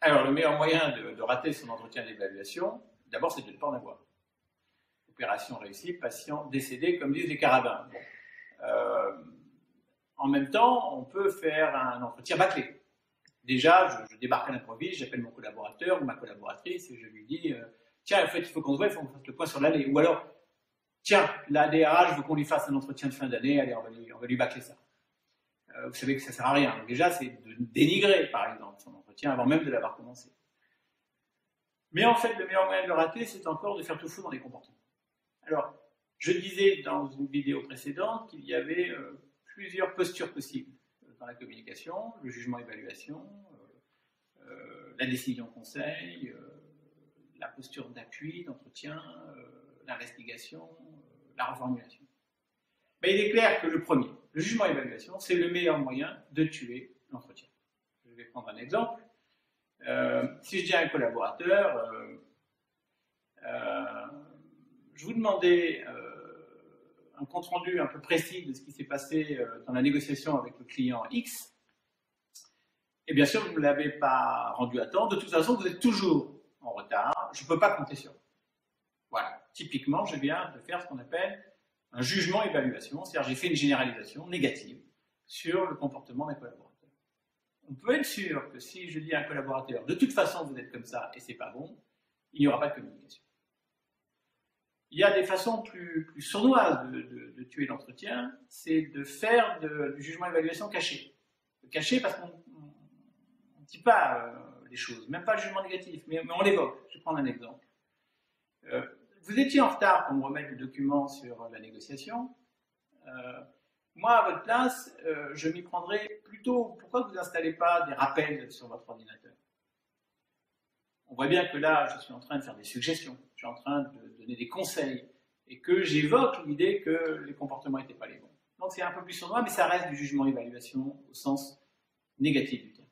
Alors, le meilleur moyen de rater son entretien d'évaluation, d'abord, c'est de ne pas en avoir. Opération réussie, patient décédé, comme disent les carabins. Bon. En même temps, on peut faire un entretien bâclé. Déjà, je débarque à l'improviste, j'appelle mon collaborateur ou ma collaboratrice et je lui dis tiens, en fait, il faut qu'on se voie, il faut qu'on fasse le point sur l'année. Ou alors, tiens, la DRH veut qu'on lui fasse un entretien de fin d'année, allez, on va lui bâcler ça. Vous savez que ça ne sert à rien. Donc déjà, c'est de dénigrer, par exemple, son entretien avant même de l'avoir commencé. Mais en fait, le meilleur moyen de le rater, c'est encore de faire tout fou dans les comportements. Alors, je disais dans une vidéo précédente qu'il y avait plusieurs postures possibles dans la communication, le jugement-évaluation, la décision-conseil, la posture d'appui, d'entretien, l'investigation, la reformulation. Mais il est clair que le premier, le jugement-évaluation, c'est le meilleur moyen de tuer l'entretien. Je vais prendre un exemple. Si je dis à un collaborateur, je vous demandais un compte-rendu un peu précis de ce qui s'est passé dans la négociation avec le client X, et bien sûr, vous ne l'avez pas rendu à temps. De toute façon, vous êtes toujours en retard. Je ne peux pas compter sur vous. Voilà. Typiquement, je viens de faire ce qu'on appelle un jugement-évaluation, c'est-à-dire j'ai fait une généralisation négative sur le comportement d'un collaborateur. On peut être sûr que si je dis à un collaborateur, de toute façon, vous êtes comme ça et c'est pas bon, il n'y aura pas de communication. Il y a des façons plus sournoises de tuer l'entretien, c'est de faire du jugement-évaluation caché. Caché parce qu'on ne dit pas les choses, même pas le jugement négatif, mais on l'évoque. Je vais prendre un exemple. Vous étiez en retard pour me remettre le document sur la négociation. Moi, à votre place, je m'y prendrais plutôt. Pourquoi vous n'installez pas des rappels sur votre ordinateur? On voit bien que là, je suis en train de faire des suggestions, je suis en train de donner des conseils, et que j'évoque l'idée que les comportements n'étaient pas les bons. Donc c'est un peu plus sournois, mais ça reste du jugement-évaluation au sens négatif du terme.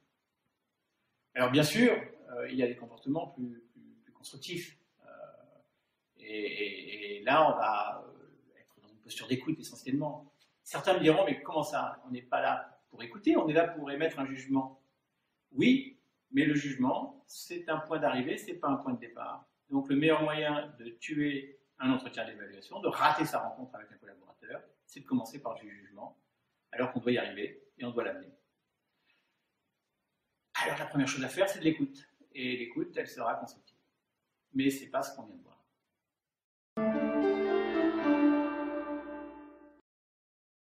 Alors bien sûr, il y a des comportements plus constructifs. Et là, on va être dans une posture d'écoute essentiellement. Certains me diront, mais comment ça? On n'est pas là pour écouter, on est là pour émettre un jugement. Oui, mais le jugement, c'est un point d'arrivée, c'est pas un point de départ. Donc le meilleur moyen de tuer un entretien d'évaluation, de rater sa rencontre avec un collaborateur, c'est de commencer par du jugement, alors qu'on doit y arriver et on doit l'amener. Alors la première chose à faire, c'est de l'écoute. Et l'écoute, elle sera constructive. Mais c'est pas ce qu'on vient de voir.